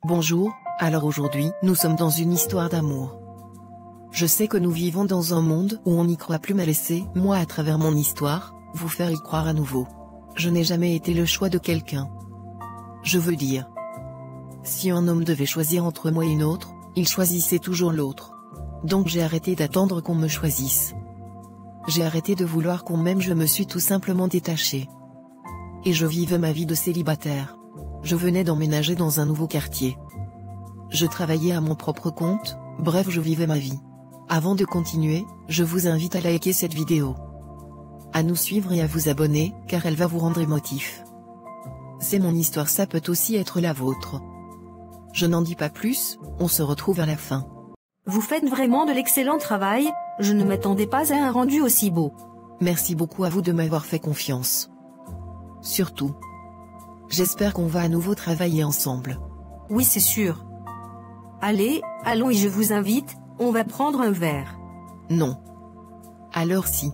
Bonjour, alors aujourd'hui, nous sommes dans une histoire d'amour. Je sais que nous vivons dans un monde où on n'y croit plus, mais laissez-moi à travers mon histoire, vous faire y croire à nouveau. Je n'ai jamais été le choix de quelqu'un. Je veux dire, si un homme devait choisir entre moi et une autre, il choisissait toujours l'autre. Donc j'ai arrêté d'attendre qu'on me choisisse. J'ai arrêté de vouloir qu'on m'aime, je me suis tout simplement détachée. Et je vivais ma vie de célibataire. Je venais d'emménager dans un nouveau quartier. Je travaillais à mon propre compte, bref je vivais ma vie. Avant de continuer, je vous invite à liker cette vidéo, à nous suivre et à vous abonner, car elle va vous rendre émotif. C'est mon histoire, ça peut aussi être la vôtre. Je n'en dis pas plus, on se retrouve à la fin. Vous faites vraiment de l'excellent travail, je ne m'attendais pas à un rendu aussi beau. Merci beaucoup à vous de m'avoir fait confiance. Surtout, j'espère qu'on va à nouveau travailler ensemble. Oui, c'est sûr. Allez, allons et je vous invite, on va prendre un verre. Non. Alors si.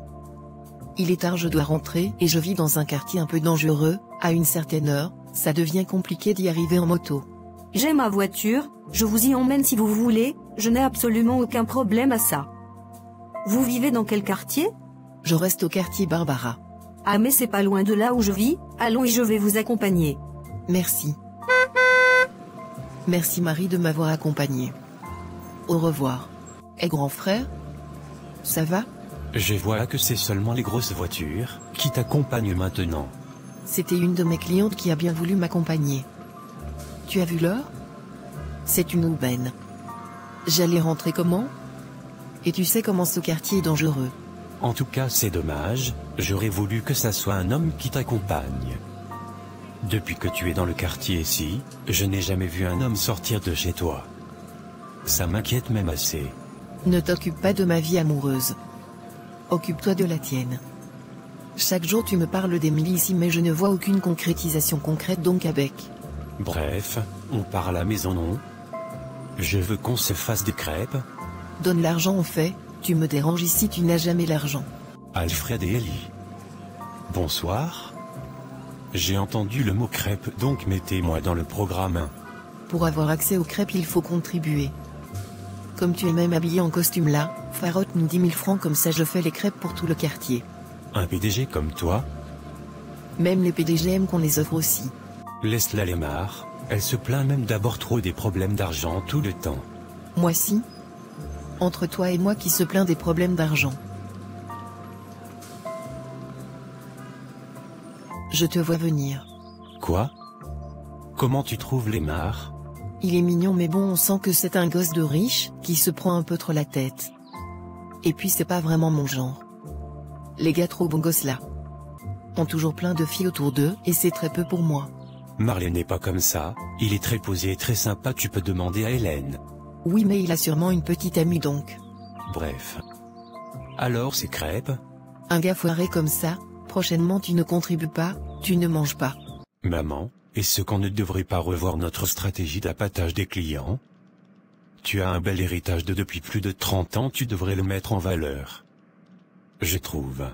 Il est tard, je dois rentrer et je vis dans un quartier un peu dangereux, à une certaine heure, ça devient compliqué d'y arriver en moto. J'ai ma voiture, je vous y emmène si vous voulez, je n'ai absolument aucun problème à ça. Vous vivez dans quel quartier? Je reste au quartier Barbara. Ah mais c'est pas loin de là où je vis, allons et je vais vous accompagner. Merci. Merci Marie de m'avoir accompagné. Au revoir. Et grand frère? Ça va? Je vois que c'est seulement les grosses voitures qui t'accompagnent maintenant. C'était une de mes clientes qui a bien voulu m'accompagner. Tu as vu l'heure? C'est une aubaine. J'allais rentrer comment? Et tu sais comment ce quartier est dangereux. En tout cas c'est dommage, j'aurais voulu que ça soit un homme qui t'accompagne. Depuis que tu es dans le quartier ici, je n'ai jamais vu un homme sortir de chez toi. Ça m'inquiète même assez. Ne t'occupe pas de ma vie amoureuse. Occupe-toi de la tienne. Chaque jour tu me parles d'Emily ici, mais je ne vois aucune concrétisation concrète, donc avec. Bref, on part à la maison, non? Je veux qu'on se fasse des crêpes. Donne l'argent, on fait. Tu me déranges ici, tu n'as jamais l'argent. Alfred et Ellie. Bonsoir. J'ai entendu le mot crêpe, donc mettez-moi dans le programme. Pour avoir accès aux crêpes, il faut contribuer. Comme tu es même habillé en costume là, Farotte nous 10 000 francs, comme ça je fais les crêpes pour tout le quartier. Un PDG comme toi? Même les PDG aiment qu'on les offre aussi. Laisse-la les marre, elle se plaint même d'abord trop des problèmes d'argent tout le temps. Moi si. Entre toi et moi qui se plaint des problèmes d'argent. Je te vois venir. Quoi? Comment tu trouves Lemar? Il est mignon, mais bon, on sent que c'est un gosse de riche, qui se prend un peu trop la tête. Et puis c'est pas vraiment mon genre. Les gars trop bons gosses là ont toujours plein de filles autour d'eux, et c'est très peu pour moi. Marley n'est pas comme ça, il est très posé et très sympa, tu peux demander à Hélène. Oui, mais il a sûrement une petite amie donc. Bref. Alors ces crêpes? Un gars foiré comme ça, prochainement tu ne contribues pas, tu ne manges pas. Maman, est-ce qu'on ne devrait pas revoir notre stratégie d'appâtage des clients? Tu as un bel héritage depuis plus de 30 ans, tu devrais le mettre en valeur. Je trouve.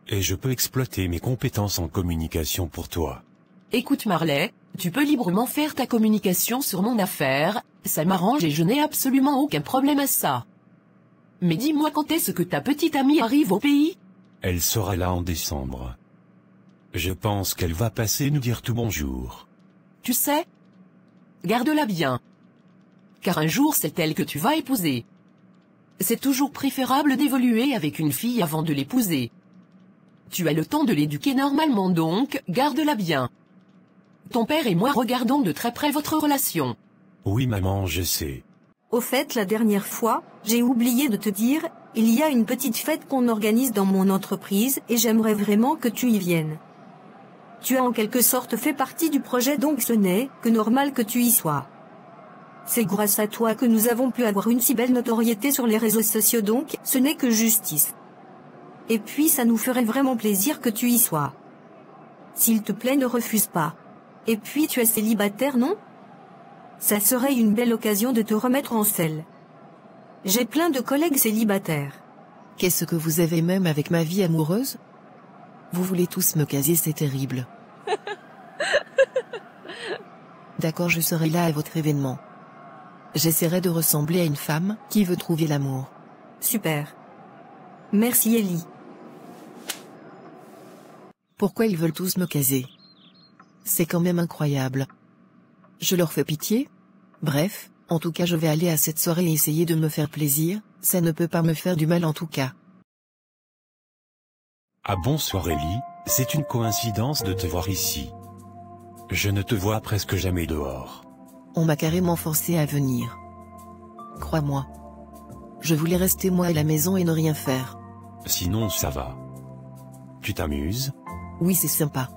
Et je peux exploiter mes compétences en communication pour toi. Écoute Marley, tu peux librement faire ta communication sur mon affaire, ça m'arrange et je n'ai absolument aucun problème à ça. Mais dis-moi, quand est-ce que ta petite amie arrive au pays? Elle sera là en décembre. Je pense qu'elle va passer nous dire tout bonjour. Tu sais? Garde-la bien. Car un jour c'est elle que tu vas épouser. C'est toujours préférable d'évoluer avec une fille avant de l'épouser. Tu as le temps de l'éduquer normalement, donc garde-la bien. Ton père et moi regardons de très près votre relation. Oui maman, je sais. Au fait, la dernière fois, j'ai oublié de te dire, il y a une petite fête qu'on organise dans mon entreprise et j'aimerais vraiment que tu y viennes. Tu as en quelque sorte fait partie du projet, donc ce n'est que normal que tu y sois. C'est grâce à toi que nous avons pu avoir une si belle notoriété sur les réseaux sociaux, donc ce n'est que justice. Et puis ça nous ferait vraiment plaisir que tu y sois. S'il te plaît, ne refuse pas. Et puis tu es célibataire, non? Ça serait une belle occasion de te remettre en selle. J'ai plein de collègues célibataires. Qu'est-ce que vous avez même avec ma vie amoureuse? Vous voulez tous me caser, c'est terrible. D'accord, je serai là à votre événement. J'essaierai de ressembler à une femme qui veut trouver l'amour. Super. Merci Ellie. Pourquoi ils veulent tous me caser? C'est quand même incroyable. Je leur fais pitié? Bref, en tout cas je vais aller à cette soirée et essayer de me faire plaisir, ça ne peut pas me faire du mal en tout cas. Ah bonsoir Ellie, c'est une coïncidence de te voir ici. Je ne te vois presque jamais dehors. On m'a carrément forcé à venir. Crois-moi. Je voulais rester moi à la maison et ne rien faire. Sinon ça va. Tu t'amuses? Oui, c'est sympa.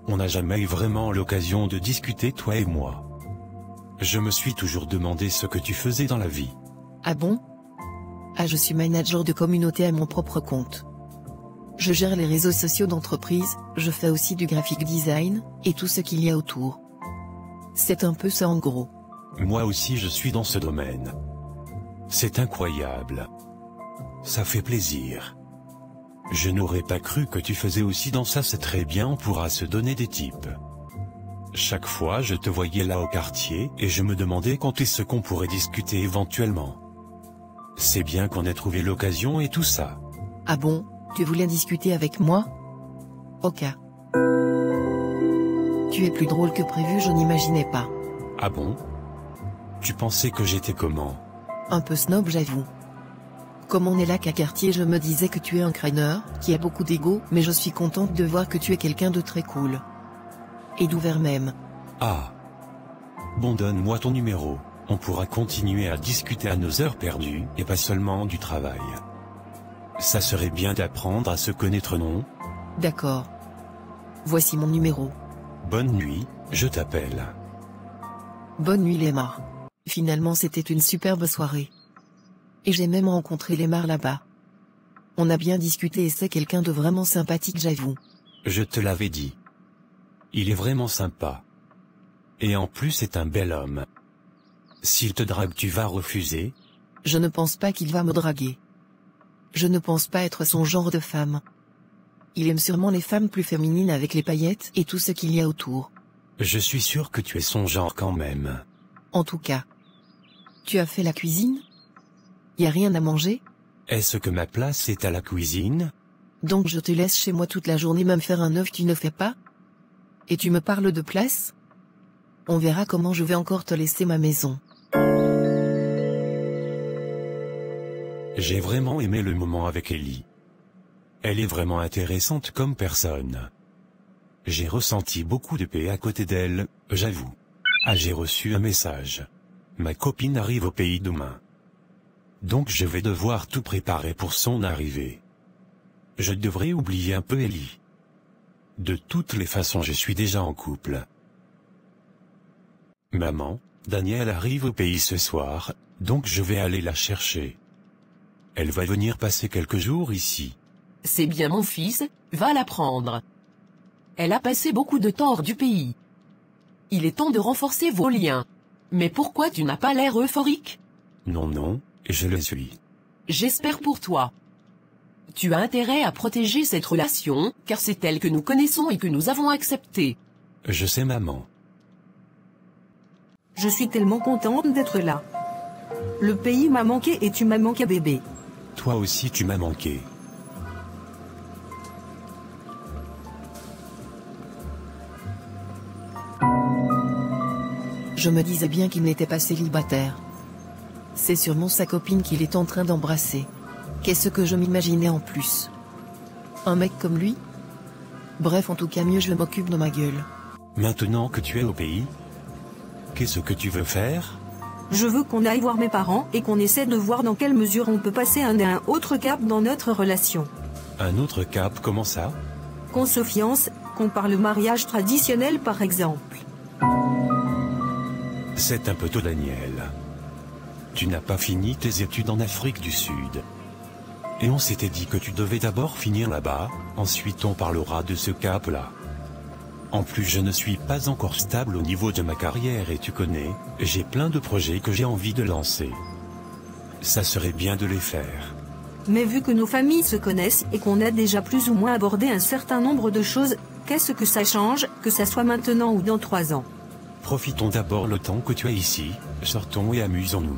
On n'a jamais eu vraiment l'occasion de discuter toi et moi. Je me suis toujours demandé ce que tu faisais dans la vie. Ah bon? Ah, je suis manager de communauté à mon propre compte. Je gère les réseaux sociaux d'entreprise, je fais aussi du graphic design, et tout ce qu'il y a autour. C'est un peu ça en gros. Moi aussi je suis dans ce domaine. C'est incroyable. Ça fait plaisir. Je n'aurais pas cru que tu faisais aussi dans ça, c'est très bien, on pourra se donner des tips. Chaque fois je te voyais là au quartier, et je me demandais quand est-ce qu'on pourrait discuter éventuellement. C'est bien qu'on ait trouvé l'occasion et tout ça. Ah bon, tu voulais discuter avec moi? Ok. Tu es plus drôle que prévu, je n'imaginais pas. Ah bon? Tu pensais que j'étais comment? Un peu snob, j'avoue. Comme on est là qu'à quartier, je me disais que tu es un crâneur, qui a beaucoup d'ego, mais je suis contente de voir que tu es quelqu'un de très cool. Et d'ouvert même. Ah. Bon, donne-moi ton numéro, on pourra continuer à discuter à nos heures perdues, et pas seulement du travail. Ça serait bien d'apprendre à se connaître, non? D'accord. Voici mon numéro. Bonne nuit, je t'appelle. Bonne nuit Lemar. Finalement c'était une superbe soirée. Et j'ai même rencontré Lemar là-bas. On a bien discuté et c'est quelqu'un de vraiment sympathique, j'avoue. Je te l'avais dit. Il est vraiment sympa. Et en plus c'est un bel homme. S'il te drague, tu vas refuser? Je ne pense pas qu'il va me draguer. Je ne pense pas être son genre de femme. Il aime sûrement les femmes plus féminines avec les paillettes et tout ce qu'il y a autour. Je suis sûr que tu es son genre quand même. En tout cas. Tu as fait la cuisine? Y a rien à manger? Est-ce que ma place est à la cuisine? Donc je te laisse chez moi toute la journée même faire un œuf, tu ne fais pas? Et tu me parles de place? On verra comment je vais encore te laisser ma maison. J'ai vraiment aimé le moment avec Ellie. Elle est vraiment intéressante comme personne. J'ai ressenti beaucoup de paix à côté d'elle, j'avoue. Ah, j'ai reçu un message. Ma copine arrive au pays demain. Donc je vais devoir tout préparer pour son arrivée. Je devrais oublier un peu Ellie. De toutes les façons, je suis déjà en couple. Maman, Danielle arrive au pays ce soir, donc je vais aller la chercher. Elle va venir passer quelques jours ici. C'est bien mon fils, va la prendre. Elle a passé beaucoup de temps hors du pays. Il est temps de renforcer vos liens. Mais pourquoi tu n'as pas l'air euphorique? Non, non, je le suis. J'espère pour toi. Tu as intérêt à protéger cette relation, car c'est elle que nous connaissons et que nous avons acceptée. Je sais, maman. Je suis tellement contente d'être là. Le pays m'a manqué et tu m'as manqué, bébé. Toi aussi tu m'as manqué. Je me disais bien qu'il n'était pas célibataire. C'est sûrement sa copine qu'il est en train d'embrasser. Qu'est-ce que je m'imaginais en plus? Un mec comme lui? Bref, en tout cas mieux je m'occupe de ma gueule. Maintenant que tu es au pays, qu'est-ce que tu veux faire? Je veux qu'on aille voir mes parents et qu'on essaie de voir dans quelle mesure on peut passer un autre cap dans notre relation. Un autre cap, comment ça? Qu'on se fiance, qu'on parle mariage traditionnel par exemple. C'est un peu tôt, Daniel. Tu n'as pas fini tes études en Afrique du Sud. Et on s'était dit que tu devais d'abord finir là-bas, ensuite on parlera de ce cap-là. En plus je ne suis pas encore stable au niveau de ma carrière et tu connais, j'ai plein de projets que j'ai envie de lancer. Ça serait bien de les faire. Mais vu que nos familles se connaissent et qu'on a déjà plus ou moins abordé un certain nombre de choses, qu'est-ce que ça change, que ça soit maintenant ou dans 3 ans? Profitons d'abord le temps que tu as ici, sortons et amusons-nous.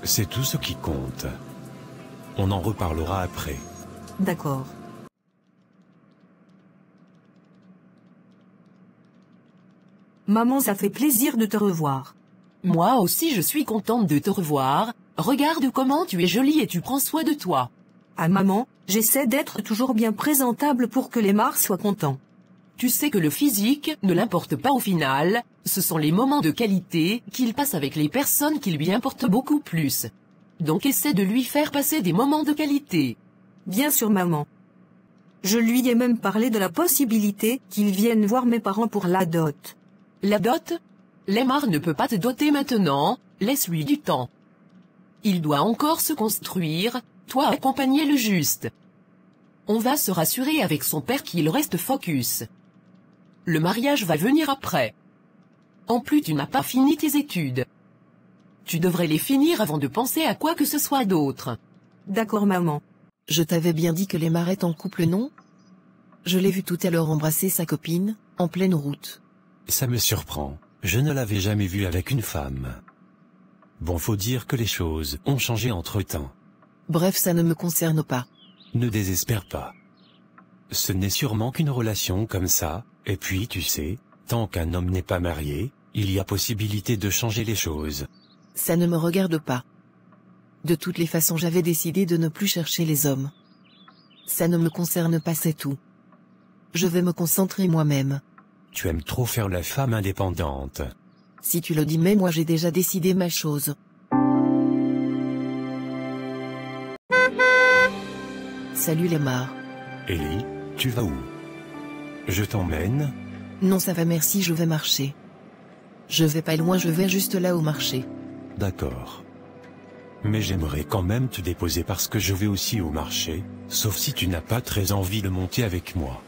C'est tout ce qui compte. On en reparlera après. D'accord. Maman, ça fait plaisir de te revoir. Moi aussi je suis contente de te revoir, regarde comment tu es jolie et tu prends soin de toi. Ah maman, j'essaie d'être toujours bien présentable pour que Lemar soit content. Tu sais que le physique ne l'importe pas au final, ce sont les moments de qualité qu'il passe avec les personnes qui lui importent beaucoup plus. Donc essaie de lui faire passer des moments de qualité. Bien sûr maman. Je lui ai même parlé de la possibilité qu'il vienne voir mes parents pour la dot. La dot? Lemar ne peut pas te doter maintenant, laisse-lui du temps. Il doit encore se construire, toi accompagner le juste. On va se rassurer avec son père qu'il reste focus. Le mariage va venir après. En plus tu n'as pas fini tes études. Tu devrais les finir avant de penser à quoi que ce soit d'autre. D'accord maman. Je t'avais bien dit que Lemar est en couple, non? Je l'ai vu tout à l'heure embrasser sa copine, en pleine route. Ça me surprend, je ne l'avais jamais vu avec une femme. Bon, faut dire que les choses ont changé entre-temps. Bref, ça ne me concerne pas. Ne désespère pas. Ce n'est sûrement qu'une relation comme ça, et puis tu sais, tant qu'un homme n'est pas marié, il y a possibilité de changer les choses. Ça ne me regarde pas. De toutes les façons, j'avais décidé de ne plus chercher les hommes. Ça ne me concerne pas, c'est tout. Je vais me concentrer moi-même. Tu aimes trop faire la femme indépendante. Si tu le dis, mais moi j'ai déjà décidé ma chose. Salut Lemar. Ellie, tu vas où? Je t'emmène? Non, ça va merci, je vais marcher. Je vais pas loin, je vais juste là au marché. D'accord. Mais j'aimerais quand même te déposer parce que je vais aussi au marché, sauf si tu n'as pas très envie de monter avec moi.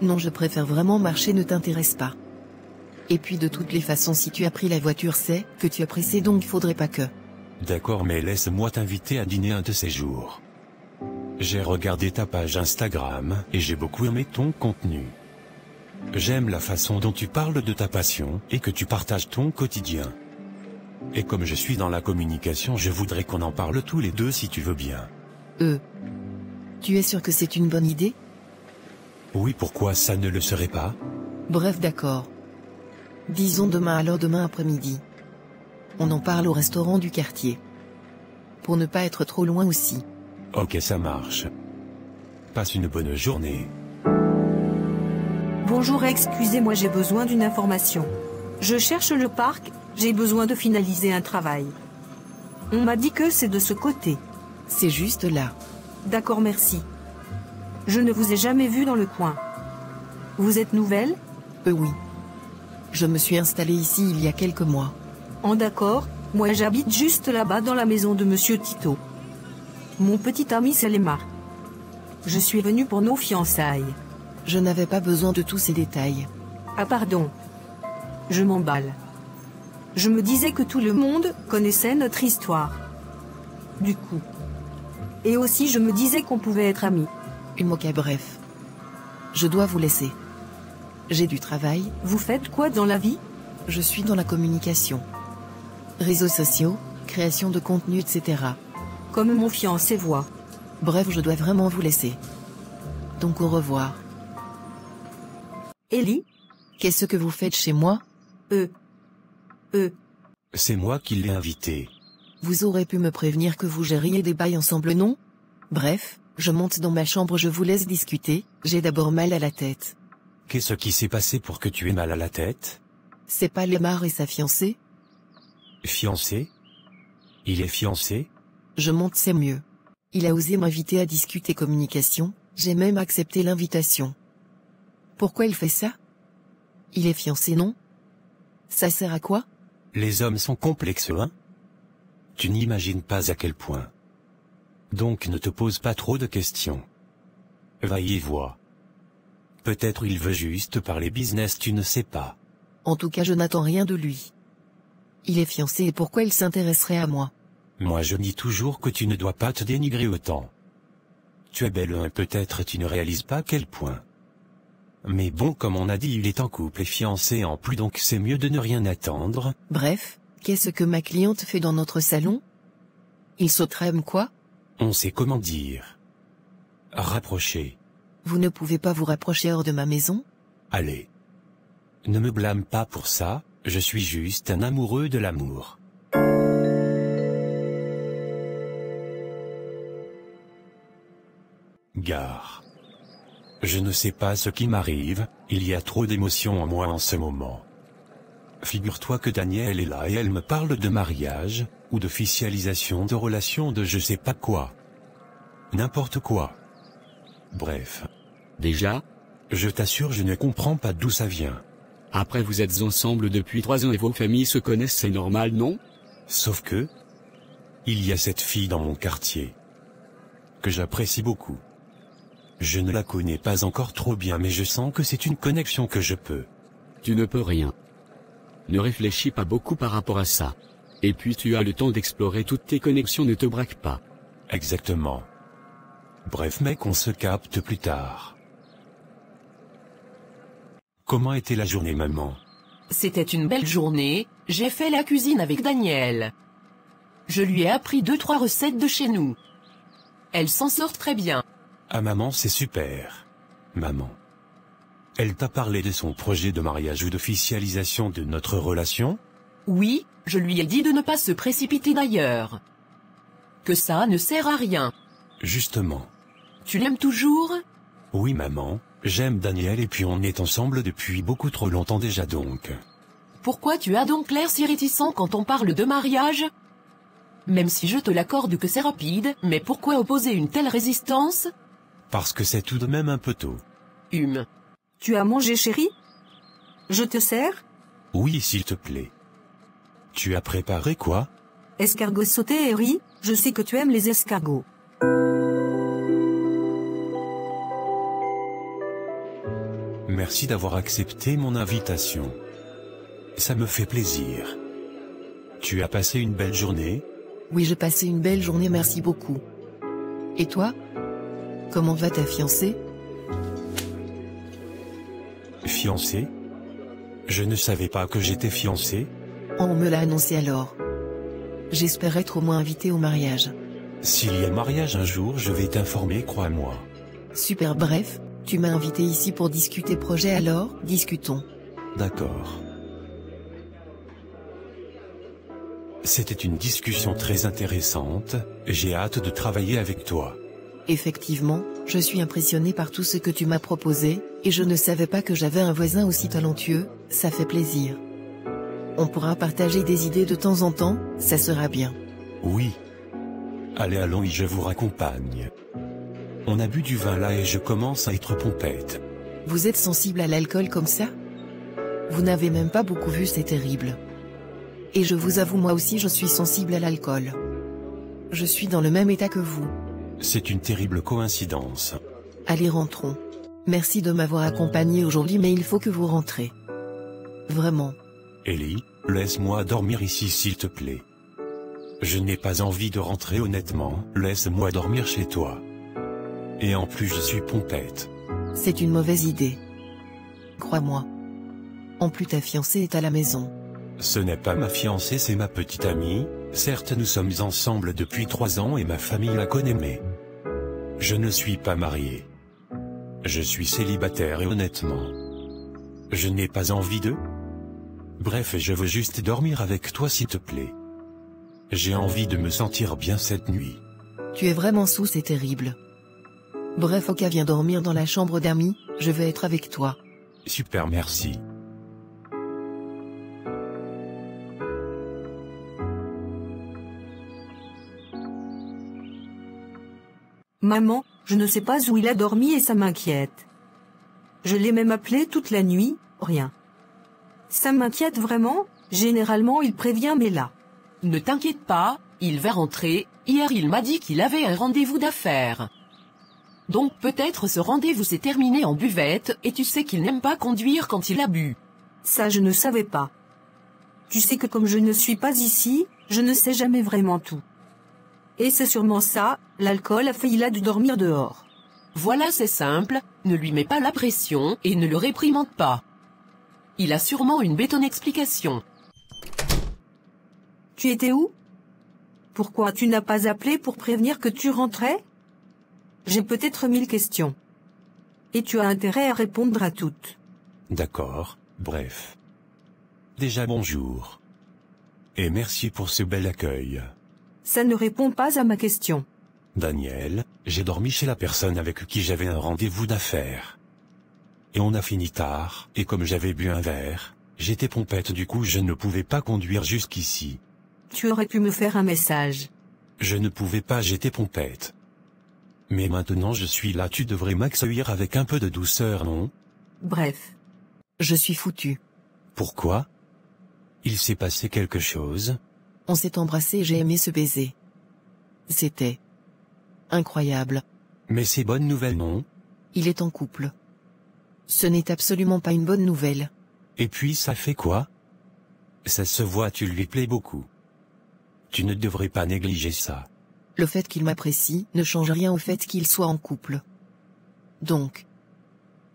Non, je préfère vraiment marcher, ne t'intéresse pas. Et puis de toutes les façons, si tu as pris la voiture, c'est que tu as pressé, donc il faudrait pas que... D'accord, mais laisse-moi t'inviter à dîner un de ces jours. J'ai regardé ta page Instagram et j'ai beaucoup aimé ton contenu. J'aime la façon dont tu parles de ta passion et que tu partages ton quotidien. Et comme je suis dans la communication, je voudrais qu'on en parle tous les deux si tu veux bien. Tu es sûr que c'est une bonne idée? Oui, pourquoi ça ne le serait pas? Bref, d'accord. Disons demain, alors demain après-midi. On en parle au restaurant du quartier. Pour ne pas être trop loin aussi. Ok, ça marche. Passe une bonne journée. Bonjour, excusez-moi, j'ai besoin d'une information. Je cherche le parc, j'ai besoin de finaliser un travail. On m'a dit que c'est de ce côté. C'est juste là. D'accord, merci. Je ne vous ai jamais vu dans le coin. Vous êtes nouvelle? Oui. Je me suis installée ici il y a quelques mois. D'accord, moi j'habite juste là-bas dans la maison de Monsieur Tito. Mon petit ami c'est Lemar. Je suis venue pour nos fiançailles. Je n'avais pas besoin de tous ces détails. Ah pardon. Je m'emballe. Je me disais que tout le monde connaissait notre histoire. Du coup. Et aussi je me disais qu'on pouvait être amis. Ok, bref. Je dois vous laisser. J'ai du travail. Vous faites quoi dans la vie? Je suis dans la communication. Réseaux sociaux, création de contenu, etc. Comme mon fiancé voit. Bref, je dois vraiment vous laisser. Donc au revoir. Ellie? Qu'est-ce que vous faites chez moi? C'est moi qui l'ai invité. Vous aurez pu me prévenir que vous gériez des bails ensemble, non? Bref, je monte dans ma chambre, je vous laisse discuter, j'ai d'abord mal à la tête. Qu'est-ce qui s'est passé pour que tu aies mal à la tête? C'est pas Lemar et sa fiancée? Fiancé? Il est fiancé? Je monte, c'est mieux. Il a osé m'inviter à discuter communication, j'ai même accepté l'invitation. Pourquoi il fait ça? Il est fiancé, non? Ça sert à quoi? Les hommes sont complexes, hein? Tu n'imagines pas à quel point. Donc ne te pose pas trop de questions. Va y voir. Peut-être il veut juste parler business, tu ne sais pas. En tout cas, je n'attends rien de lui. Il est fiancé et pourquoi il s'intéresserait à moi? Moi je dis toujours que tu ne dois pas te dénigrer autant. Tu es belle, hein, peut-être tu ne réalises pas à quel point. Mais bon, comme on a dit, il est en couple et fiancé en plus, donc c'est mieux de ne rien attendre. Bref, qu'est-ce que ma cliente fait dans notre salon? Il sauterème quoi? On sait comment dire. Rapprocher. Vous ne pouvez pas vous rapprocher hors de ma maison? Allez. Ne me blâme pas pour ça, je suis juste un amoureux de l'amour. Gare. Je ne sais pas ce qui m'arrive, il y a trop d'émotions en moi en ce moment. Figure-toi que Danielle est là et elle me parle de mariage, ou d'officialisation de relations de je sais pas quoi. N'importe quoi. Bref. Déjà? Je t'assure, je ne comprends pas d'où ça vient. Après vous êtes ensemble depuis 3 ans et vos familles se connaissent, c'est normal, non? Sauf que... il y a cette fille dans mon quartier. Que j'apprécie beaucoup. Je ne la connais pas encore trop bien, mais je sens que c'est une connexion que je peux. Tu ne peux rien. Ne réfléchis pas beaucoup par rapport à ça. Et puis tu as le temps d'explorer toutes tes connexions, ne te braque pas. Exactement. Bref mec, on se capte plus tard. Comment était la journée, maman? C'était une belle journée, j'ai fait la cuisine avec Danielle. Je lui ai appris 2-3 recettes de chez nous. Elle s'en sort très bien. Ah maman, c'est super. Maman. Elle t'a parlé de son projet de mariage ou d'officialisation de notre relation? Oui, je lui ai dit de ne pas se précipiter d'ailleurs. Que ça ne sert à rien. Justement. Tu l'aimes toujours? Oui maman, j'aime Daniel et puis on est ensemble depuis beaucoup trop longtemps déjà donc. Pourquoi tu as donc l'air si réticent quand on parle de mariage? Même si je te l'accorde que c'est rapide, mais pourquoi opposer une telle résistance? Parce que c'est tout de même un peu tôt. Tu as mangé, chérie? Je te sers? Oui, s'il te plaît. Tu as préparé quoi? Escargots sautés et riz, je sais que tu aimes les escargots. Merci d'avoir accepté mon invitation. Ça me fait plaisir. Tu as passé une belle journée? Oui, j'ai passé une belle journée, merci beaucoup. Et toi? Comment va ta fiancée? Fiancée? Je ne savais pas que j'étais fiancé. On me l'a annoncé alors. J'espère être au moins invité au mariage. S'il y a mariage un jour, je vais t'informer, crois-moi. Super, bref, tu m'as invité ici pour discuter projet, alors, discutons. D'accord. C'était une discussion très intéressante, j'ai hâte de travailler avec toi. Effectivement, je suis impressionné par tout ce que tu m'as proposé, et je ne savais pas que j'avais un voisin aussi talentueux, ça fait plaisir. On pourra partager des idées de temps en temps, ça sera bien. Oui. Allez, allons y, je vous raccompagne. On a bu du vin là et je commence à être pompette. Vous êtes sensible à l'alcool comme ça? Vous n'avez même pas beaucoup vu, c'est terrible. Et je vous avoue, moi aussi je suis sensible à l'alcool. Je suis dans le même état que vous. C'est une terrible coïncidence. Allez, rentrons. Merci de m'avoir accompagné aujourd'hui, mais il faut que vous rentrez. Vraiment. Ellie, laisse-moi dormir ici s'il te plaît. Je n'ai pas envie de rentrer honnêtement, laisse-moi dormir chez toi. Et en plus je suis pompette. C'est une mauvaise idée. Crois-moi. En plus ta fiancée est à la maison. Ce n'est pas ma fiancée, c'est ma petite amie. Certes, nous sommes ensemble depuis 3 ans et ma famille la connaît, mais... je ne suis pas marié. Je suis célibataire et honnêtement... je n'ai pas envie de... Bref, je veux juste dormir avec toi s'il te plaît. J'ai envie de me sentir bien cette nuit. Tu es vraiment sous, c'est terrible. Bref, Oka, viens dormir dans la chambre d'amis, je vais être avec toi. Super, merci. Maman, je ne sais pas où il a dormi et ça m'inquiète. Je l'ai même appelé toute la nuit, rien. Ça m'inquiète vraiment, généralement il prévient mais là. Ne t'inquiète pas, il va rentrer, hier il m'a dit qu'il avait un rendez-vous d'affaires. Donc peut-être ce rendez-vous s'est terminé en buvette et tu sais qu'il n'aime pas conduire quand il a bu. Ça je ne savais pas. Tu sais que comme je ne suis pas ici, je ne sais jamais vraiment tout. Et c'est sûrement ça, l'alcool a fait il a dû dormir dehors. Voilà, c'est simple, ne lui mets pas la pression et ne le réprimande pas. Il a sûrement une bétonne explication. Tu étais où? Pourquoi tu n'as pas appelé pour prévenir que tu rentrais? J'ai peut-être 1000 questions. Et tu as intérêt à répondre à toutes. D'accord, bref. Déjà bonjour. Et merci pour ce bel accueil. Ça ne répond pas à ma question. Daniel, j'ai dormi chez la personne avec qui j'avais un rendez-vous d'affaires. Et on a fini tard, et comme j'avais bu un verre, j'étais pompette, du coup je ne pouvais pas conduire jusqu'ici. Tu aurais pu me faire un message. Je ne pouvais pas, j'étais pompette. Mais maintenant je suis là, tu devrais m'accueillir avec un peu de douceur, non? Bref. Je suis foutu. Pourquoi? Il s'est passé quelque chose? On s'est embrassé et j'ai aimé ce baiser. C'était incroyable. Mais c'est bonne nouvelle, non? Il est en couple. Ce n'est absolument pas une bonne nouvelle. Et puis ça fait quoi? Ça se voit, tu lui plais beaucoup. Tu ne devrais pas négliger ça. Le fait qu'il m'apprécie ne change rien au fait qu'il soit en couple. Donc,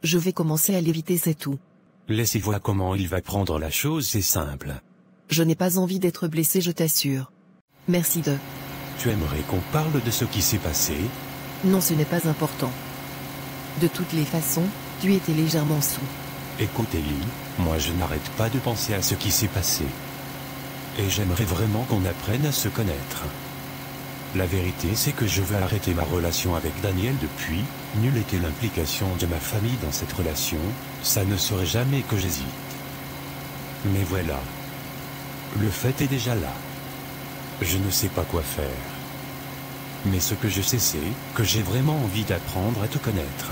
je vais commencer à l'éviter, c'est tout. Laissez voir comment il va prendre la chose, c'est simple. Je n'ai pas envie d'être blessé, je t'assure. Merci de... Tu aimerais qu'on parle de ce qui s'est passé? Non, ce n'est pas important. De toutes les façons, tu étais légèrement sous. Écoute Ellie, moi je n'arrête pas de penser à ce qui s'est passé. Et j'aimerais vraiment qu'on apprenne à se connaître. La vérité c'est que je veux arrêter ma relation avec Daniel depuis, nulle était l'implication de ma famille dans cette relation, ça ne serait jamais que j'hésite. Mais voilà. Le fait est déjà là. Je ne sais pas quoi faire. Mais ce que je sais c'est que j'ai vraiment envie d'apprendre à te connaître.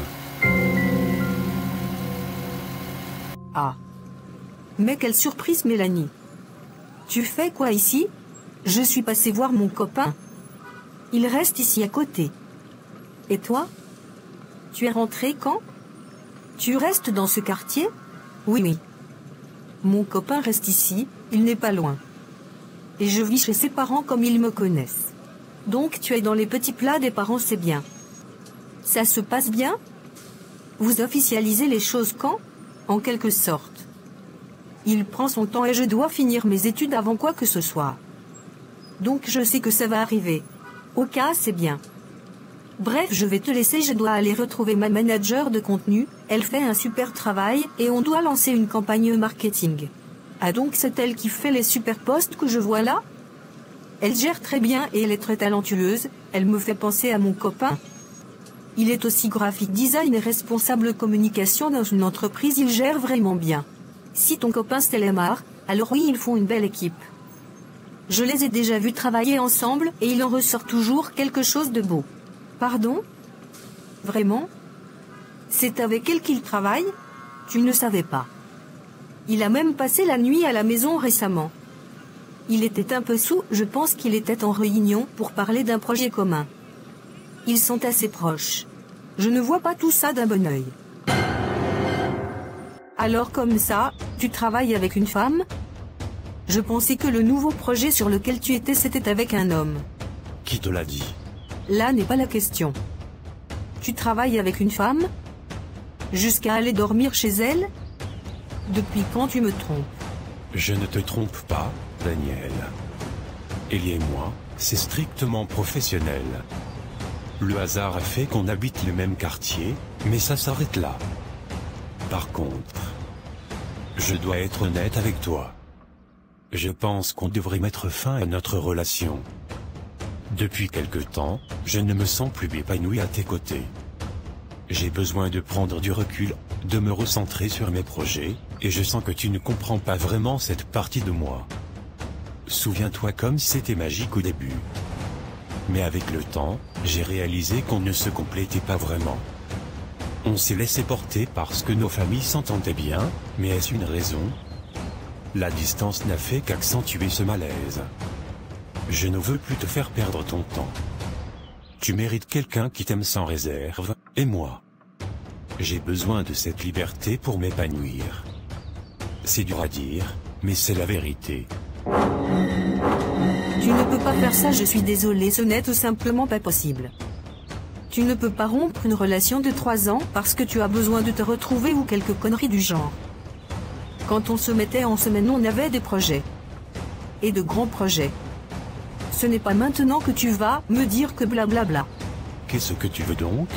Ah. Mais quelle surprise, Mélanie. Tu fais quoi ici? Je suis passé voir mon copain. Il reste ici à côté. Et toi? Tu es rentré quand? Tu restes dans ce quartier? Oui. Mon copain reste ici, il n'est pas loin. Et je vis chez ses parents comme ils me connaissent. Donc tu es dans les petits plats des parents, c'est bien. Ça se passe bien? Vous officialisez les choses quand? En quelque sorte. Il prend son temps et je dois finir mes études avant quoi que ce soit. Donc je sais que ça va arriver. Au cas, c'est bien. Bref, je vais te laisser, je dois aller retrouver ma manager de contenu, elle fait un super travail et on doit lancer une campagne marketing. Ah donc c'est elle qui fait les super posts que je vois là? Elle gère très bien et elle est très talentueuse, elle me fait penser à mon copain. Il est aussi graphic design et responsable communication dans une entreprise, il gère vraiment bien. Si ton copain c'est Lemar, alors oui, ils font une belle équipe. Je les ai déjà vus travailler ensemble et il en ressort toujours quelque chose de beau. Pardon? Vraiment? C'est avec elle qu'il travaille? Tu ne savais pas. Il a même passé la nuit à la maison récemment. Il était un peu saoul, je pense qu'il était en réunion pour parler d'un projet commun. Ils sont assez proches. Je ne vois pas tout ça d'un bon œil. Alors comme ça, tu travailles avec une femme? Je pensais que le nouveau projet sur lequel tu étais, c'était avec un homme. Qui te l'a dit? Là n'est pas la question. Tu travailles avec une femme? Jusqu'à aller dormir chez elle? Depuis quand tu me trompes? Je ne te trompe pas, Daniel. Ellie et moi, c'est strictement professionnel. Le hasard a fait qu'on habite le même quartier, mais ça s'arrête là. Par contre, je dois être honnête avec toi. Je pense qu'on devrait mettre fin à notre relation. Depuis quelque temps, je ne me sens plus épanoui à tes côtés. J'ai besoin de prendre du recul, de me recentrer sur mes projets, et je sens que tu ne comprends pas vraiment cette partie de moi. Souviens-toi comme si c'était magique au début. Mais avec le temps, j'ai réalisé qu'on ne se complétait pas vraiment. On s'est laissé porter parce que nos familles s'entendaient bien, mais est-ce une raison? La distance n'a fait qu'accentuer ce malaise. Je ne veux plus te faire perdre ton temps. Tu mérites quelqu'un qui t'aime sans réserve, et moi. J'ai besoin de cette liberté pour m'épanouir. C'est dur à dire, mais c'est la vérité. Tu ne peux pas faire ça, je suis désolée, ce n'est tout simplement pas possible. Tu ne peux pas rompre une relation de 3 ans parce que tu as besoin de te retrouver ou quelque connerie du genre. Quand on se mettait en semaine, on avait des projets. Et de grands projets. Ce n'est pas maintenant que tu vas me dire que blablabla. Qu'est-ce que tu veux donc?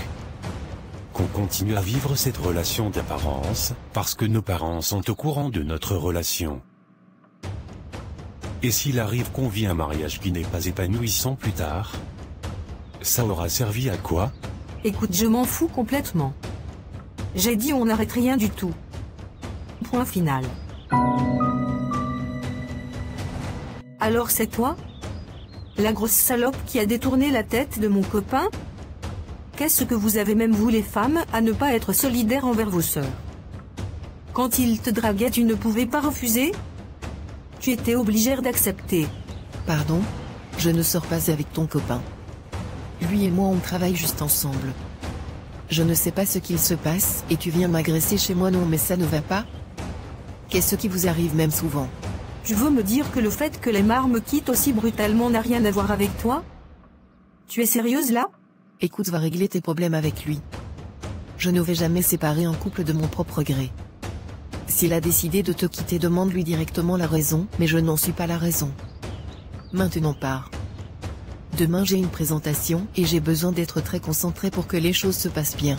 Qu'on continue à vivre cette relation d'apparence, parce que nos parents sont au courant de notre relation. Et s'il arrive qu'on vit un mariage qui n'est pas épanouissant plus tard, ça aura servi à quoi? Écoute, je m'en fous complètement. J'ai dit on n'arrête rien du tout. Point final. Alors c'est toi? La grosse salope qui a détourné la tête de mon copain? Qu'est-ce que vous avez même vous les femmes à ne pas être solidaires envers vos sœurs? Quand il te draguait, tu ne pouvais pas refuser? Tu étais obligée d'accepter. Pardon? Je ne sors pas avec ton copain. Lui et moi on travaille juste ensemble. Je ne sais pas ce qu'il se passe, et tu viens m'agresser chez moi? Non mais ça ne va pas? Qu'est-ce qui vous arrive même souvent? Tu veux me dire que le fait que Lemar me quitte aussi brutalement n'a rien à voir avec toi? Tu es sérieuse là? Écoute, va régler tes problèmes avec lui. Je ne vais jamais séparer un couple de mon propre gré. S'il a décidé de te quitter, demande-lui directement la raison, mais je n'en suis pas la raison. Maintenant pars. Demain j'ai une présentation, et j'ai besoin d'être très concentré pour que les choses se passent bien.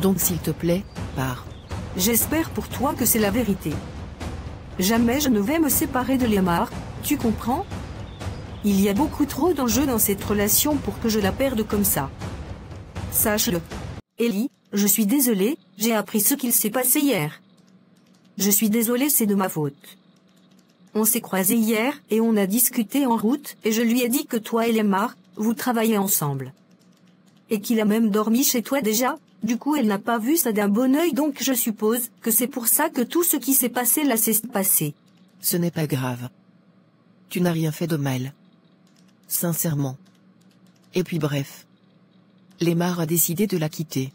Donc s'il te plaît, pars. J'espère pour toi que c'est la vérité. Jamais je ne vais me séparer de Lemar, tu comprends? Il y a beaucoup trop d'enjeux dans cette relation pour que je la perde comme ça. Sache-le. Ellie, je suis désolée, j'ai appris ce qu'il s'est passé hier. Je suis désolée, c'est de ma faute. On s'est croisés hier, et on a discuté en route, et je lui ai dit que toi et Lemar, vous travaillez ensemble. Et qu'il a même dormi chez toi déjà. Du coup elle n'a pas vu ça d'un bon œil, donc je suppose que c'est pour ça que tout ce qui s'est passé là s'est passé. Ce n'est pas grave. Tu n'as rien fait de mal. Sincèrement. Et puis bref. Lemar a décidé de la quitter.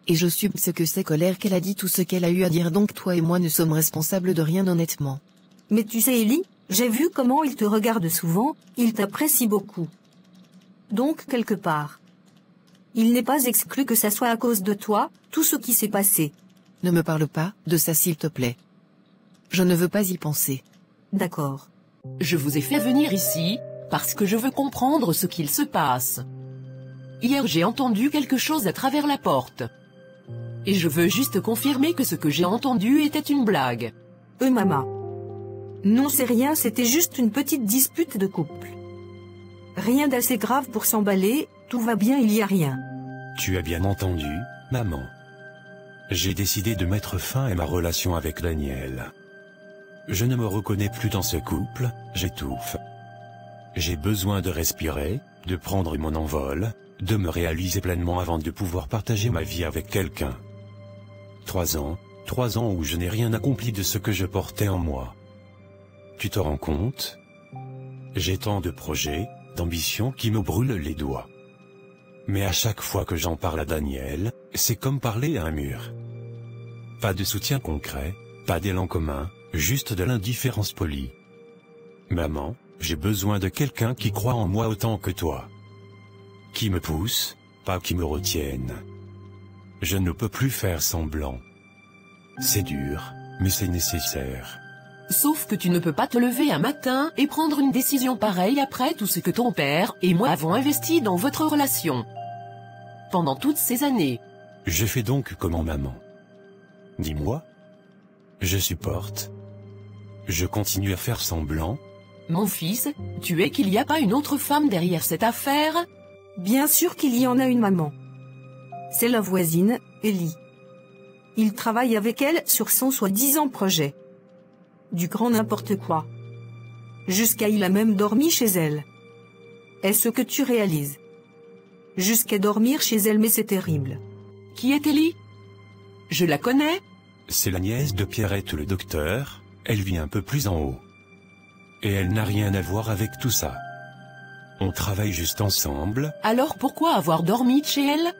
Et je subis ce que c'est colère qu'elle a dit tout ce qu'elle a eu à dire, donc toi et moi ne sommes responsables de rien honnêtement. Mais tu sais Ellie, j'ai vu comment il te regarde souvent, il t'apprécie beaucoup. Donc quelque part. Il n'est pas exclu que ça soit à cause de toi, tout ce qui s'est passé. Ne me parle pas de ça s'il te plaît. Je ne veux pas y penser. D'accord. Je vous ai fait venir ici, parce que je veux comprendre ce qu'il se passe. Hier j'ai entendu quelque chose à travers la porte. Et je veux juste confirmer que ce que j'ai entendu était une blague. Maman. Non, c'est rien, c'était juste une petite dispute de couple. Rien d'assez grave pour s'emballer, tout va bien, il y a rien. Tu as bien entendu, maman. J'ai décidé de mettre fin à ma relation avec Daniel. Je ne me reconnais plus dans ce couple, j'étouffe. J'ai besoin de respirer, de prendre mon envol, de me réaliser pleinement avant de pouvoir partager ma vie avec quelqu'un. 3 ans où je n'ai rien accompli de ce que je portais en moi. Tu te rends compte? J'ai tant de projets, d'ambitions qui me brûlent les doigts. Mais à chaque fois que j'en parle à Daniel, c'est comme parler à un mur. Pas de soutien concret, pas d'élan commun, juste de l'indifférence polie. Maman, j'ai besoin de quelqu'un qui croit en moi autant que toi. Qui me pousse, pas qui me retienne. Je ne peux plus faire semblant. C'est dur, mais c'est nécessaire. Sauf que tu ne peux pas te lever un matin et prendre une décision pareille après tout ce que ton père et moi avons investi dans votre relation. Pendant toutes ces années. Je fais donc comment, maman? Dis-moi. Je supporte. Je continue à faire semblant. Mon fils, tu es qu'il n'y a pas une autre femme derrière cette affaire? Bien sûr qu'il y en a une, maman. C'est la voisine, Ellie. Il travaille avec elle sur son soi-disant projet. Du grand n'importe quoi. Jusqu'à il a même dormi chez elle. Est-ce que tu réalises? Jusqu'à dormir chez elle, mais c'est terrible. Qui est Ellie? Je la connais? C'est la nièce de Pierrette le docteur, elle vit un peu plus en haut. Et elle n'a rien à voir avec tout ça. On travaille juste ensemble. Alors pourquoi avoir dormi chez elle?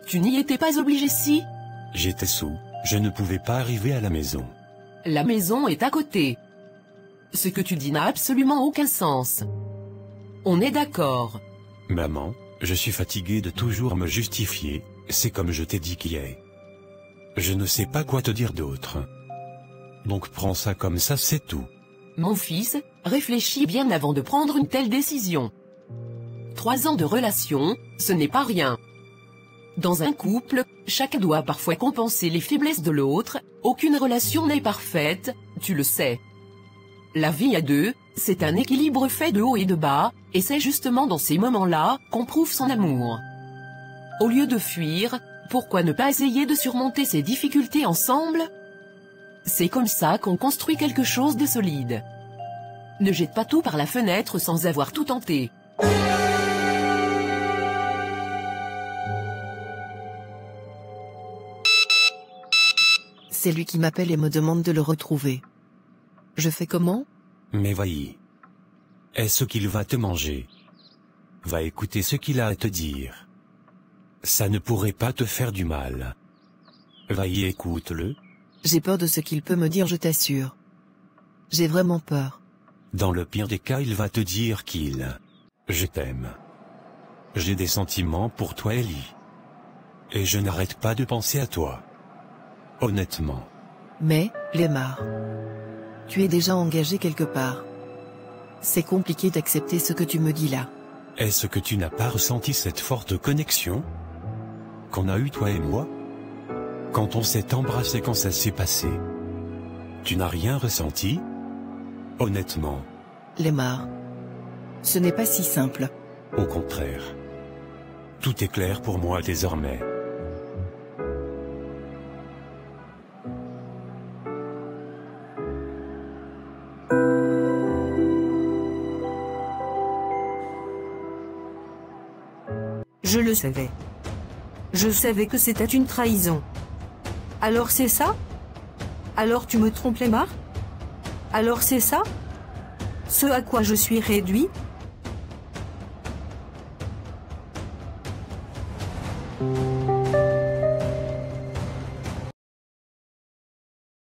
Tu n'y étais pas obligé si? J'étais sous, je ne pouvais pas arriver à la maison. La maison est à côté. Ce que tu dis n'a absolument aucun sens. On est d'accord. Maman, Je suis fatigué de toujours me justifier, c'est comme je t'ai dit qu'hier. Je ne sais pas quoi te dire d'autre. Donc prends ça comme ça, c'est tout. Mon fils, réfléchis bien avant de prendre une telle décision. 3 ans de relation, ce n'est pas rien. Dans un couple, chacun doit parfois compenser les faiblesses de l'autre, aucune relation n'est parfaite, tu le sais. La vie à deux, c'est un équilibre fait de haut et de bas, et c'est justement dans ces moments-là qu'on prouve son amour. Au lieu de fuir, pourquoi ne pas essayer de surmonter ces difficultés ensemble? C'est comme ça qu'on construit quelque chose de solide. Ne jette pas tout par la fenêtre sans avoir tout tenté. C'est lui qui m'appelle et me demande de le retrouver. Je fais comment? Mais voyez. Est-ce qu'il va te manger? Va écouter ce qu'il a à te dire. Ça ne pourrait pas te faire du mal. Va y écoute-le. J'ai peur de ce qu'il peut me dire, je t'assure. J'ai vraiment peur. Dans le pire des cas, il va te dire qu'il... Je t'aime. J'ai des sentiments pour toi, Ellie. Et je n'arrête pas de penser à toi. Honnêtement. Mais, Lemar, tu es déjà engagé quelque part. C'est compliqué d'accepter ce que tu me dis là. Est-ce que tu n'as pas ressenti cette forte connexion qu'on a eue toi et moi? Quand on s'est embrassé, quand ça s'est passé. Tu n'as rien ressenti? Honnêtement. Lemar, ce n'est pas si simple. Au contraire. Tout est clair pour moi désormais. Je le savais. Je savais que c'était une trahison. Alors c'est ça? Alors tu me trompes, Lemar? Alors c'est ça? Ce à quoi je suis réduit?